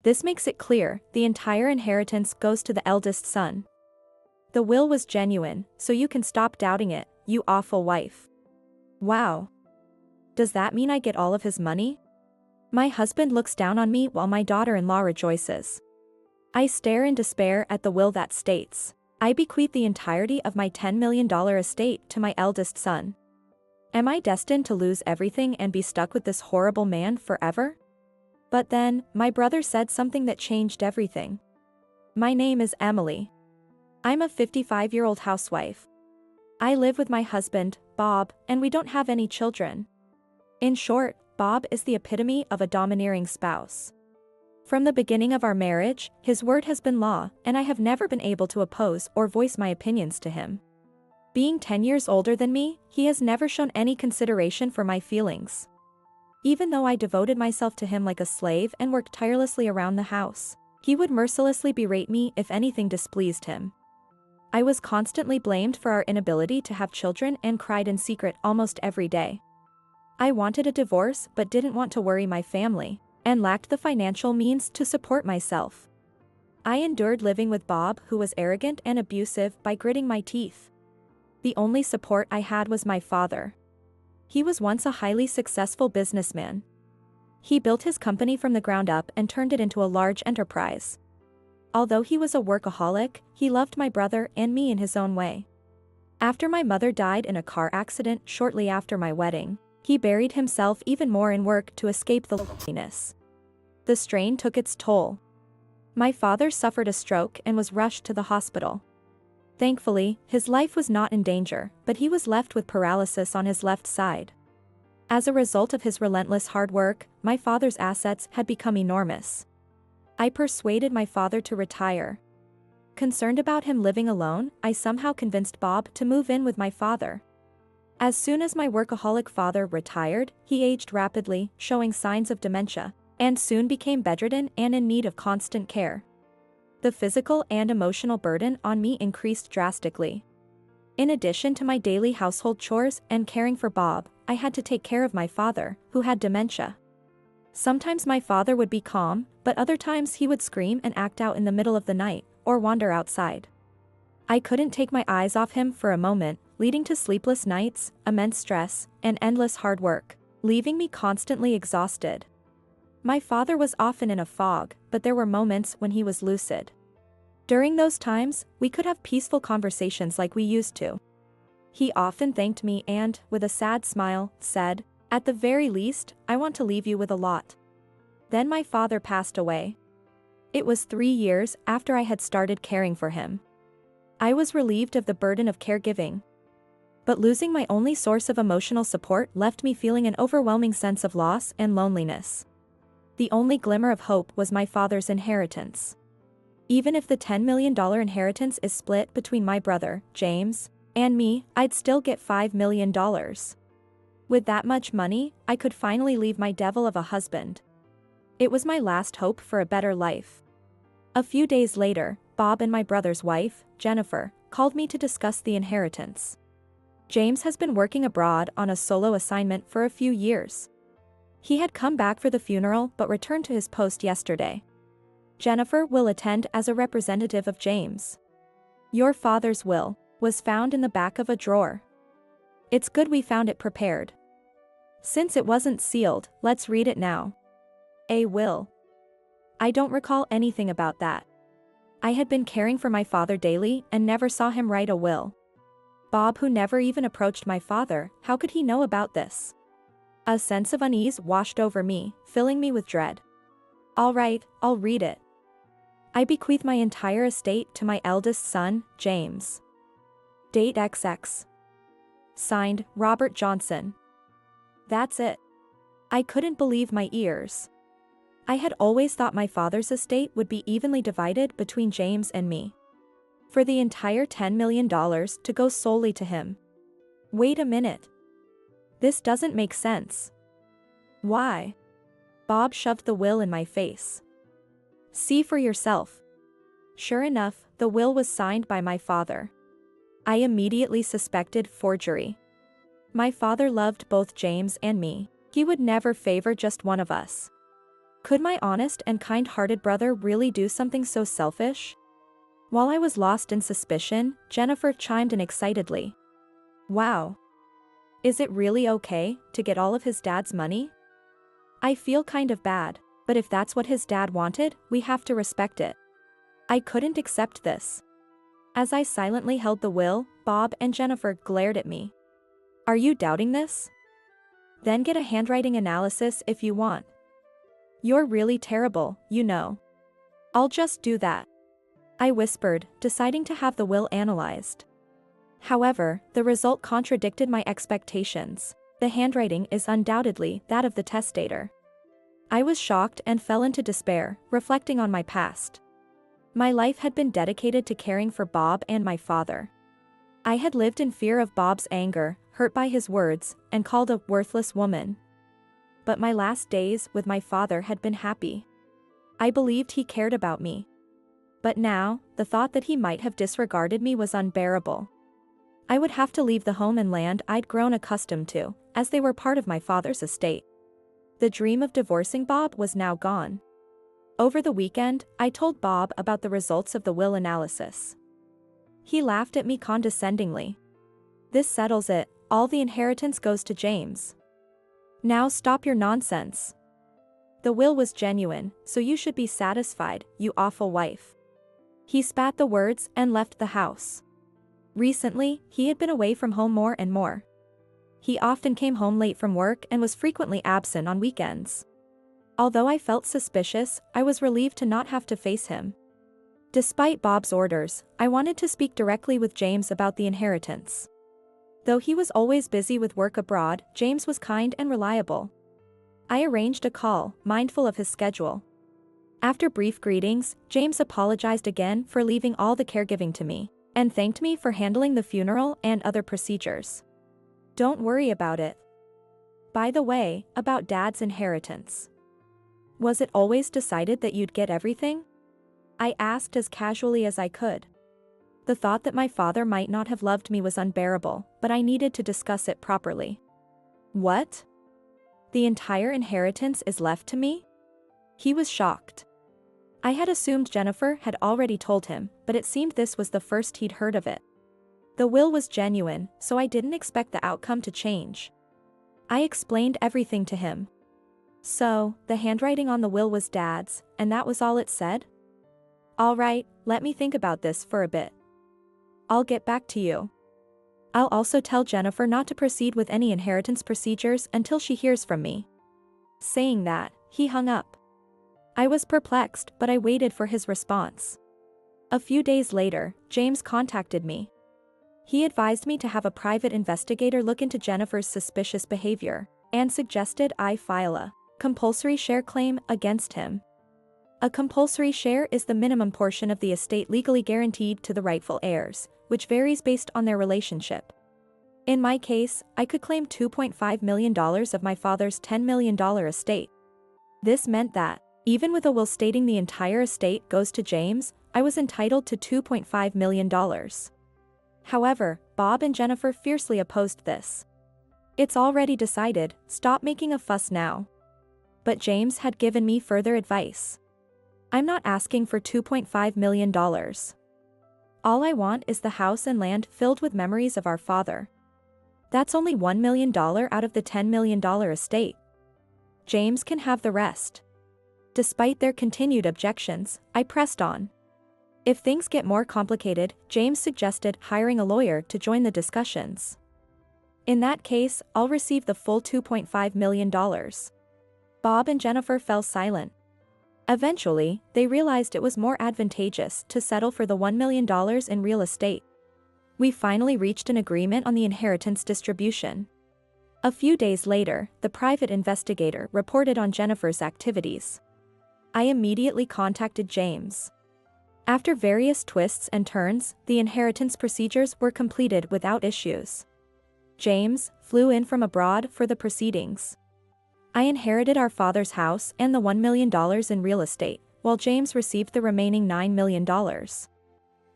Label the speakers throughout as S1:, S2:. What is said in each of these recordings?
S1: This makes it clear the entire inheritance goes to the eldest son. The will was genuine, so you can stop doubting it, you awful wife. Wow. Does that mean I get all of his money? My husband looks down on me while my daughter-in-law rejoices. I stare in despair at the will that states, I bequeath the entirety of my $10 million estate to my eldest son. Am I destined to lose everything and be stuck with this horrible man forever? But then, my brother said something that changed everything. My name is Emily. I'm a 55-year-old housewife. I live with my husband, Bob, and we don't have any children. In short, Bob is the epitome of a domineering spouse. From the beginning of our marriage, his word has been law, and I have never been able to oppose or voice my opinions to him. Being 10 years older than me, he has never shown any consideration for my feelings. Even though I devoted myself to him like a slave and worked tirelessly around the house, he would mercilessly berate me if anything displeased him. I was constantly blamed for our inability to have children and cried in secret almost every day. I wanted a divorce but didn't want to worry my family, and lacked the financial means to support myself. I endured living with Bob, who was arrogant and abusive, by gritting my teeth. The only support I had was my father. He was once a highly successful businessman. He built his company from the ground up and turned it into a large enterprise. Although he was a workaholic, he loved my brother and me in his own way. After my mother died in a car accident shortly after my wedding, he buried himself even more in work to escape the loneliness. The strain took its toll. My father suffered a stroke and was rushed to the hospital. Thankfully, his life was not in danger, but he was left with paralysis on his left side. As a result of his relentless hard work, my father's assets had become enormous. I persuaded my father to retire. Concerned about him living alone, I somehow convinced Bob to move in with my father. As soon as my workaholic father retired, he aged rapidly, showing signs of dementia, and soon became bedridden and in need of constant care. The physical and emotional burden on me increased drastically. In addition to my daily household chores and caring for Bob, I had to take care of my father, who had dementia. Sometimes my father would be calm, but other times he would scream and act out in the middle of the night, or wander outside. I couldn't take my eyes off him for a moment, leading to sleepless nights, immense stress, and endless hard work, leaving me constantly exhausted. My father was often in a fog, but there were moments when he was lucid. During those times, we could have peaceful conversations like we used to. He often thanked me and, with a sad smile, said, "At the very least, I want to leave you with a lot." Then my father passed away. It was 3 years after I had started caring for him. I was relieved of the burden of caregiving. But losing my only source of emotional support left me feeling an overwhelming sense of loss and loneliness. The only glimmer of hope was my father's inheritance. Even if the $10 million inheritance is split between my brother, James, and me, I'd still get $5 million. With that much money, I could finally leave my devil of a husband. It was my last hope for a better life. A few days later, Bob and my brother's wife, Jennifer, called me to discuss the inheritance. James has been working abroad on a solo assignment for a few years. He had come back for the funeral but returned to his post yesterday. Jennifer will attend as a representative of James. Your father's will was found in the back of a drawer. It's good we found it prepared. Since it wasn't sealed, let's read it now. A will. I don't recall anything about that. I had been caring for my father daily and never saw him write a will. Bob, who never even approached my father, how could he know about this? A sense of unease washed over me, filling me with dread. All right, I'll read it. I bequeath my entire estate to my eldest son, James. Date XX. Signed, Robert Johnson. That's it. I couldn't believe my ears. I had always thought my father's estate would be evenly divided between James and me. For the entire $10 million to go solely to him. Wait a minute. This doesn't make sense. Why? Bob shoved the will in my face. See for yourself. Sure enough, the will was signed by my father. I immediately suspected forgery. My father loved both James and me. He would never favor just one of us. Could my honest and kind-hearted brother really do something so selfish? While I was lost in suspicion, Jennifer chimed in excitedly. Wow. Is it really okay to get all of his dad's money? I feel kind of bad, but if that's what his dad wanted, we have to respect it. I couldn't accept this. As I silently held the will, Bob and Jennifer glared at me. Are you doubting this? Then get a handwriting analysis if you want. You're really terrible, you know. I'll just do that, I whispered, deciding to have the will analyzed. However, the result contradicted my expectations. The handwriting is undoubtedly that of the testator. I was shocked and fell into despair, reflecting on my past. My life had been dedicated to caring for Bob and my father. I had lived in fear of Bob's anger, hurt by his words, and called a worthless woman. But my last days with my father had been happy. I believed he cared about me. But now, the thought that he might have disregarded me was unbearable. I would have to leave the home and land I'd grown accustomed to, as they were part of my father's estate. The dream of divorcing Bob was now gone. Over the weekend, I told Bob about the results of the will analysis. He laughed at me condescendingly. This settles it, all the inheritance goes to James. Now stop your nonsense. The will was genuine, so you should be satisfied, you awful wife. He spat the words and left the house. Recently, he had been away from home more and more. He often came home late from work and was frequently absent on weekends. Although I felt suspicious, I was relieved to not have to face him. Despite Bob's orders, I wanted to speak directly with James about the inheritance. Though he was always busy with work abroad, James was kind and reliable. I arranged a call, mindful of his schedule. After brief greetings, James apologized again for leaving all the caregiving to me, and thanked me for handling the funeral and other procedures. Don't worry about it. By the way, about Dad's inheritance. Was it always decided that you'd get everything? I asked as casually as I could. The thought that my father might not have loved me was unbearable, but I needed to discuss it properly. What? The entire inheritance is left to me? He was shocked. I had assumed Jennifer had already told him, but it seemed this was the first he'd heard of it. The will was genuine, so I didn't expect the outcome to change. I explained everything to him. So, the handwriting on the will was Dad's, and that was all it said? All right, let me think about this for a bit. I'll get back to you. I'll also tell Jennifer not to proceed with any inheritance procedures until she hears from me. Saying that, he hung up. I was perplexed, but I waited for his response. A few days later, James contacted me. He advised me to have a private investigator look into Jennifer's suspicious behavior, and suggested I file a compulsory share claim against him. A compulsory share is the minimum portion of the estate legally guaranteed to the rightful heirs, which varies based on their relationship. In my case, I could claim $2.5 million of my father's $10 million estate. This meant that, even with a will stating the entire estate goes to James, I was entitled to $2.5 million. However, Bob and Jennifer fiercely opposed this. It's already decided, stop making a fuss now. But James had given me further advice. I'm not asking for $2.5 million. All I want is the house and land filled with memories of our father. That's only $1 million out of the $10 million estate. James can have the rest. Despite their continued objections, I pressed on. If things get more complicated, James suggested hiring a lawyer to join the discussions. In that case, I'll receive the full $2.5 million. Bob and Jennifer fell silent. Eventually, they realized it was more advantageous to settle for the $1 million in real estate. We finally reached an agreement on the inheritance distribution. A few days later, the private investigator reported on Jennifer's activities. I immediately contacted James. After various twists and turns, the inheritance procedures were completed without issues. James flew in from abroad for the proceedings. I inherited our father's house and the $1 million in real estate, while James received the remaining $9 million.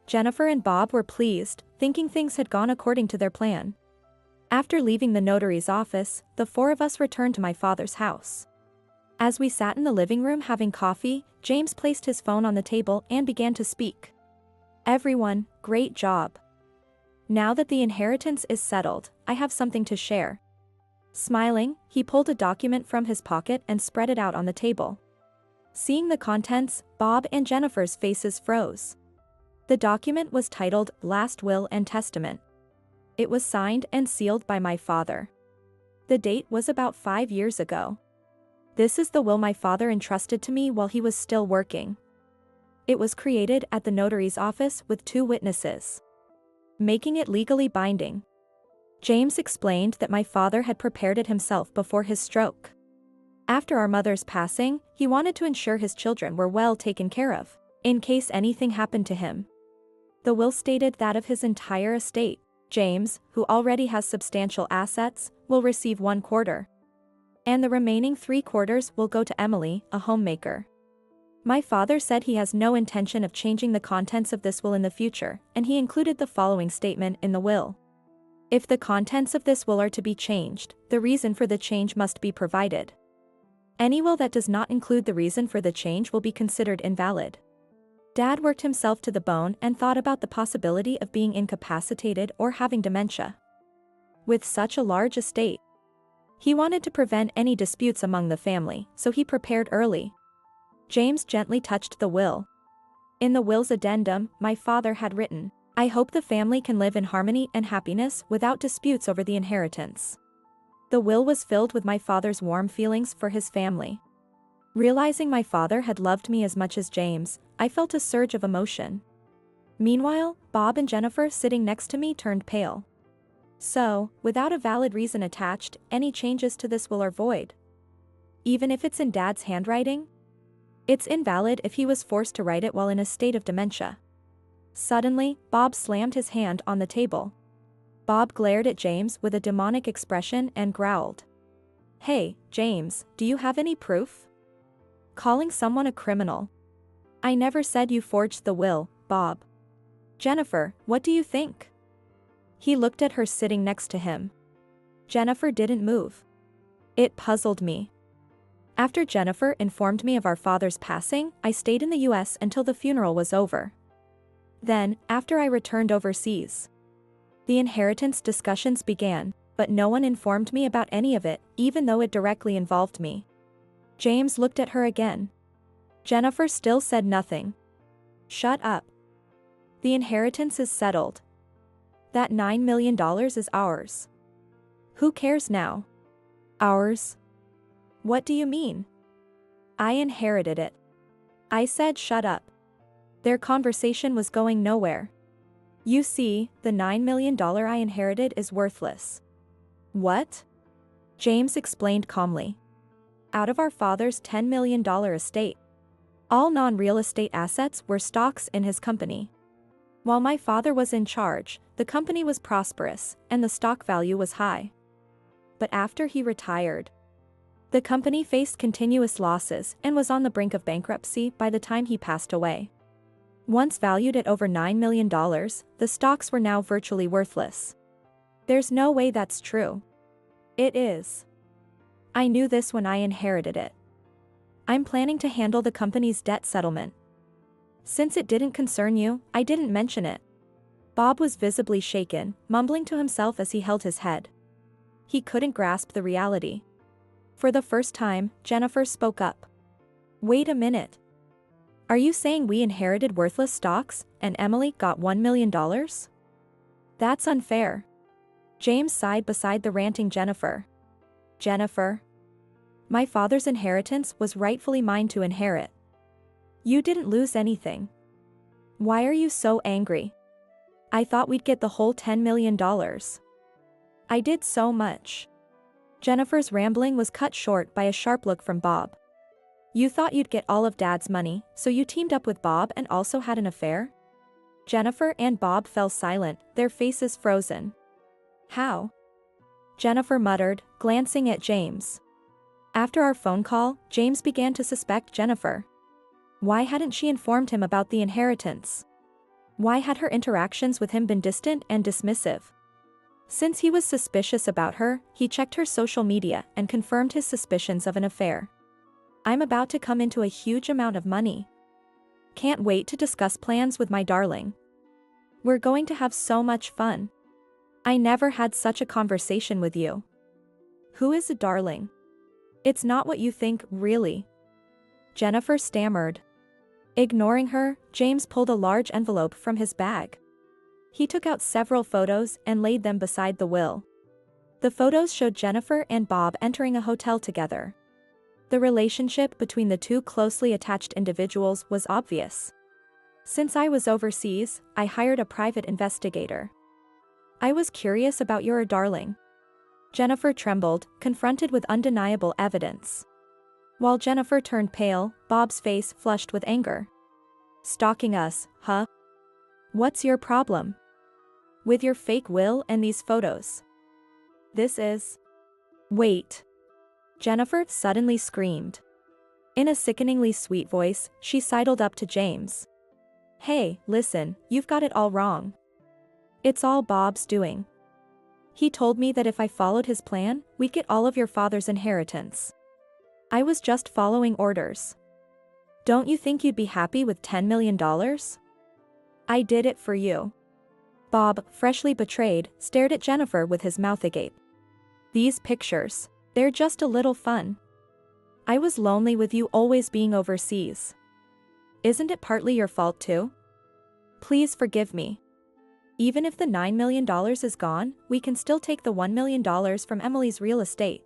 S1: Jennifer and Bob were pleased, thinking things had gone according to their plan. After leaving the notary's office, the four of us returned to my father's house. As we sat in the living room having coffee, James placed his phone on the table and began to speak. "Everyone, great job. Now that the inheritance is settled, I have something to share." Smiling, he pulled a document from his pocket and spread it out on the table. Seeing the contents, Bob and Jennifer's faces froze. The document was titled Last Will and Testament. It was signed and sealed by my father. The date was about 5 years ago. "This is the will my father entrusted to me while he was still working. It was created at the notary's office with 2 witnesses, making it legally binding." James explained that my father had prepared it himself before his stroke. After our mother's passing, he wanted to ensure his children were well taken care of, in case anything happened to him. The will stated that of his entire estate, James, who already has substantial assets, will receive 1/4. And the remaining 3/4 will go to Emily, a homemaker. My father said he has no intention of changing the contents of this will in the future, and he included the following statement in the will. "If the contents of this will are to be changed, the reason for the change must be provided. Any will that does not include the reason for the change will be considered invalid." Dad worked himself to the bone and thought about the possibility of being incapacitated or having dementia. With such a large estate, he wanted to prevent any disputes among the family, so he prepared early. James gently touched the will. In the will's addendum, my father had written, "I hope the family can live in harmony and happiness without disputes over the inheritance." The will was filled with my father's warm feelings for his family. Realizing my father had loved me as much as James, I felt a surge of emotion. Meanwhile, Bob and Jennifer sitting next to me turned pale. "So, without a valid reason attached, any changes to this will are void? Even if it's in Dad's handwriting? It's invalid if he was forced to write it while in a state of dementia." Suddenly, Bob slammed his hand on the table. Bob glared at James with a demonic expression and growled. "Hey, James, do you have any proof? Calling someone a criminal? I never said you forged the will, Bob." "Jennifer, what do you think?" He looked at her sitting next to him. Jennifer didn't move. It puzzled me. After Jennifer informed me of our father's passing, I stayed in the US until the funeral was over. Then, after I returned overseas, the inheritance discussions began, but no one informed me about any of it, even though it directly involved me. James looked at her again. Jennifer still said nothing. "Shut up. The inheritance is settled. That $9 million is ours. Who cares now?" "Ours? What do you mean?" "I inherited it." I said shut up. Their conversation was going nowhere. "You see, the $9 million I inherited is worthless." "What?" James explained calmly. "Out of our father's $10 million estate, all non-real estate assets were stocks in his company. While my father was in charge, the company was prosperous, and the stock value was high. But after he retired, the company faced continuous losses and was on the brink of bankruptcy by the time he passed away. Once valued at over $9 million, the stocks were now virtually worthless." "There's no way that's true." "It is. I knew this when I inherited it. I'm planning to handle the company's debt settlement. Since it didn't concern you, I didn't mention it." Bob was visibly shaken, mumbling to himself as he held his head. He couldn't grasp the reality. For the first time, Jennifer spoke up. "Wait a minute. Are you saying we inherited worthless stocks, and Emily got $1 million? That's unfair." James sighed beside the ranting Jennifer. "Jennifer, my father's inheritance was rightfully mine to inherit. You didn't lose anything. Why are you so angry? I thought we'd get the whole $10 million. I did so much." Jennifer's rambling was cut short by a sharp look from Bob. "You thought you'd get all of Dad's money, so you teamed up with Bob and also had an affair?" Jennifer and Bob fell silent, their faces frozen. "How?" Jennifer muttered, glancing at James. After our phone call, James began to suspect Jennifer. Why hadn't she informed him about the inheritance? Why had her interactions with him been distant and dismissive? Since he was suspicious about her, he checked her social media and confirmed his suspicions of an affair. I'm about to come into a huge amount of money. Can't wait to discuss plans with my darling. We're going to have so much fun. I never had such a conversation with you. Who is a darling? It's not what you think, really. Jennifer stammered. Ignoring her, James pulled a large envelope from his bag. He took out several photos and laid them beside the will. The photos showed Jennifer and Bob entering a hotel together. The relationship between the two closely attached individuals was obvious. Since I was overseas, I hired a private investigator. I was curious about your darling. Jennifer trembled, confronted with undeniable evidence. While Jennifer turned pale, Bob's face flushed with anger. Stalking us, huh? What's your problem? With your fake will and these photos? This is... Wait. Jennifer suddenly screamed. In a sickeningly sweet voice, she sidled up to James. Hey, listen, you've got it all wrong. It's all Bob's doing. He told me that if I followed his plan, we'd get all of your father's inheritance. I was just following orders. Don't you think you'd be happy with $10 million? I did it for you. Bob, freshly betrayed, stared at Jennifer with his mouth agape. These pictures, they're just a little fun. I was lonely with you always being overseas. Isn't it partly your fault too? Please forgive me. Even if the $9 million is gone, we can still take the $1 million from Emily's real estate.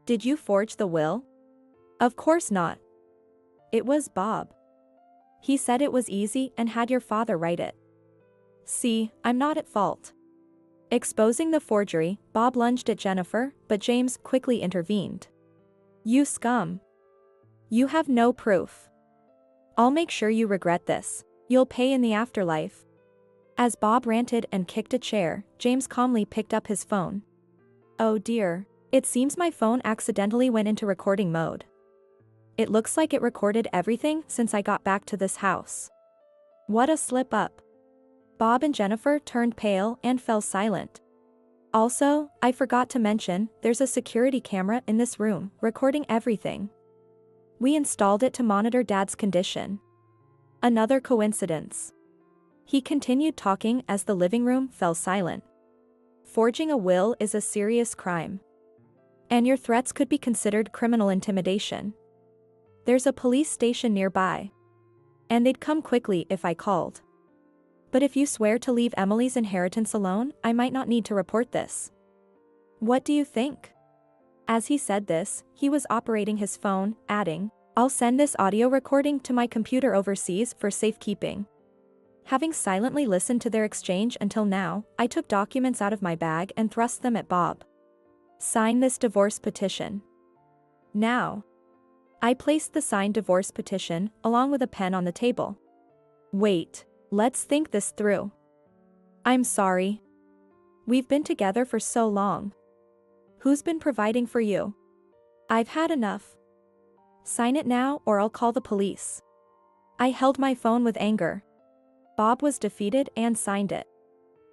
S1: Did you forge the will? Of course not. It was Bob. He said it was easy and had your father write it. See, I'm not at fault. Exposing the forgery, Bob lunged at Jennifer, but James quickly intervened. You scum. You have no proof. I'll make sure you regret this. You'll pay in the afterlife. As Bob ranted and kicked a chair, James calmly picked up his phone. Oh dear. It seems my phone accidentally went into recording mode. It looks like it recorded everything since I got back to this house. What a slip up. Bob and Jennifer turned pale and fell silent. Also, I forgot to mention, there's a security camera in this room, recording everything. We installed it to monitor Dad's condition. Another coincidence. He continued talking as the living room fell silent. Forging a will is a serious crime. And your threats could be considered criminal intimidation. There's a police station nearby. And they'd come quickly if I called. But if you swear to leave Emily's inheritance alone, I might not need to report this. What do you think? As he said this, he was operating his phone, adding, I'll send this audio recording to my computer overseas for safekeeping. Having silently listened to their exchange until now, I took documents out of my bag and thrust them at Bob. Sign this divorce petition. Now. I placed the signed divorce petition, along with a pen on the table. Wait, let's think this through. I'm sorry. We've been together for so long. Who's been providing for you? I've had enough. Sign it now or I'll call the police. I held my phone with anger. Bob was defeated and signed it.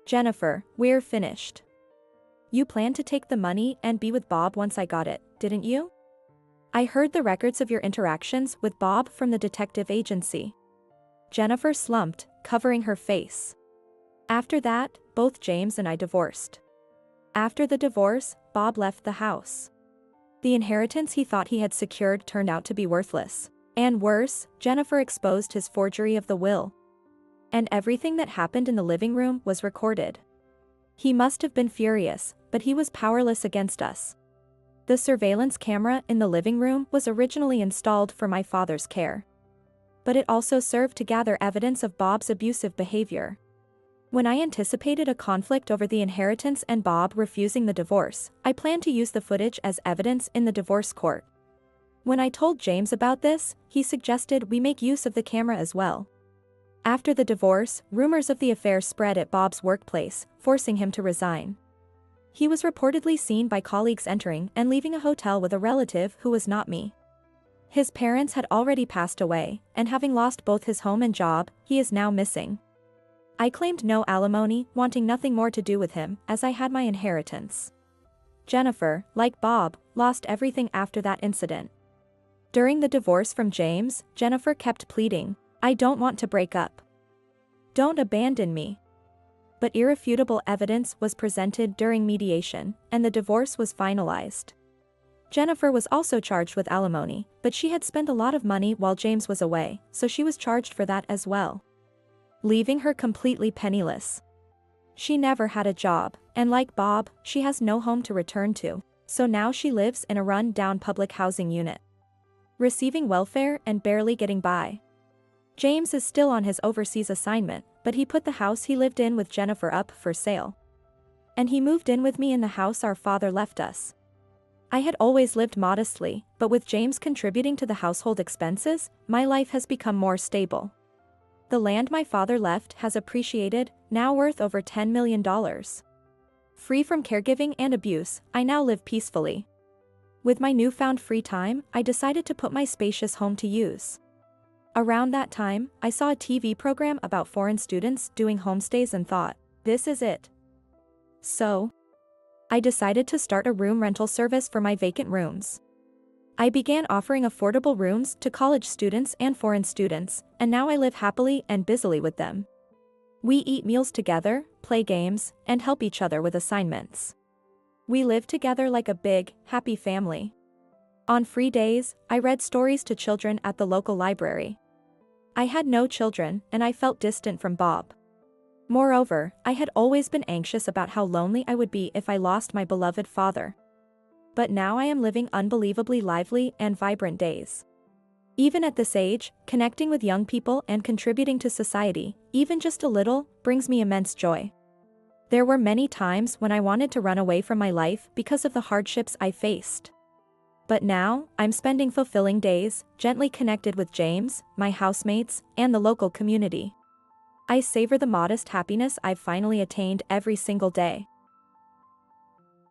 S1: Jennifer, we're finished. You planned to take the money and be with Bob once I got it, didn't you? I heard the records of your interactions with Bob from the detective agency. Jennifer slumped, covering her face. After that, both James and I divorced. After the divorce, Bob left the house. The inheritance he thought he had secured turned out to be worthless. And worse, Jennifer exposed his forgery of the will. And everything that happened in the living room was recorded. He must have been furious, but he was powerless against us. The surveillance camera in the living room was originally installed for my father's care. But it also served to gather evidence of Bob's abusive behavior. When I anticipated a conflict over the inheritance and Bob refusing the divorce, I planned to use the footage as evidence in the divorce court. When I told James about this, he suggested we make use of the camera as well. After the divorce, rumors of the affair spread at Bob's workplace, forcing him to resign. He was reportedly seen by colleagues entering and leaving a hotel with a relative who was not me. His parents had already passed away, and having lost both his home and job, he is now missing. I claimed no alimony, wanting nothing more to do with him, as I had my inheritance. Jennifer, like Bob, lost everything after that incident. During the divorce from James, Jennifer kept pleading, "I don't want to break up. Don't abandon me." But irrefutable evidence was presented during mediation, and the divorce was finalized. Jennifer was also charged with alimony, but she had spent a lot of money while James was away, so she was charged for that as well, leaving her completely penniless. She never had a job, and like Bob, she has no home to return to, so now she lives in a run-down public housing unit, receiving welfare and barely getting by. James is still on his overseas assignment, but he put the house he lived in with Jennifer up for sale. And he moved in with me in the house our father left us. I had always lived modestly, but with James contributing to the household expenses, my life has become more stable. The land my father left has appreciated, now worth over $10 million. Free from caregiving and abuse, I now live peacefully. With my newfound free time, I decided to put my spacious home to use. Around that time, I saw a TV program about foreign students doing homestays and thought, this is it. So, I decided to start a room rental service for my vacant rooms. I began offering affordable rooms to college students and foreign students, and now I live happily and busily with them. We eat meals together, play games, and help each other with assignments. We live together like a big, happy family. On free days, I read stories to children at the local library. I had no children, and I felt distant from Bob. Moreover, I had always been anxious about how lonely I would be if I lost my beloved father. But now I am living unbelievably lively and vibrant days. Even at this age, connecting with young people and contributing to society, even just a little, brings me immense joy. There were many times when I wanted to run away from my life because of the hardships I faced. But now, I'm spending fulfilling days, gently connected with James, my housemates, and the local community. I savor the modest happiness I've finally attained every single day.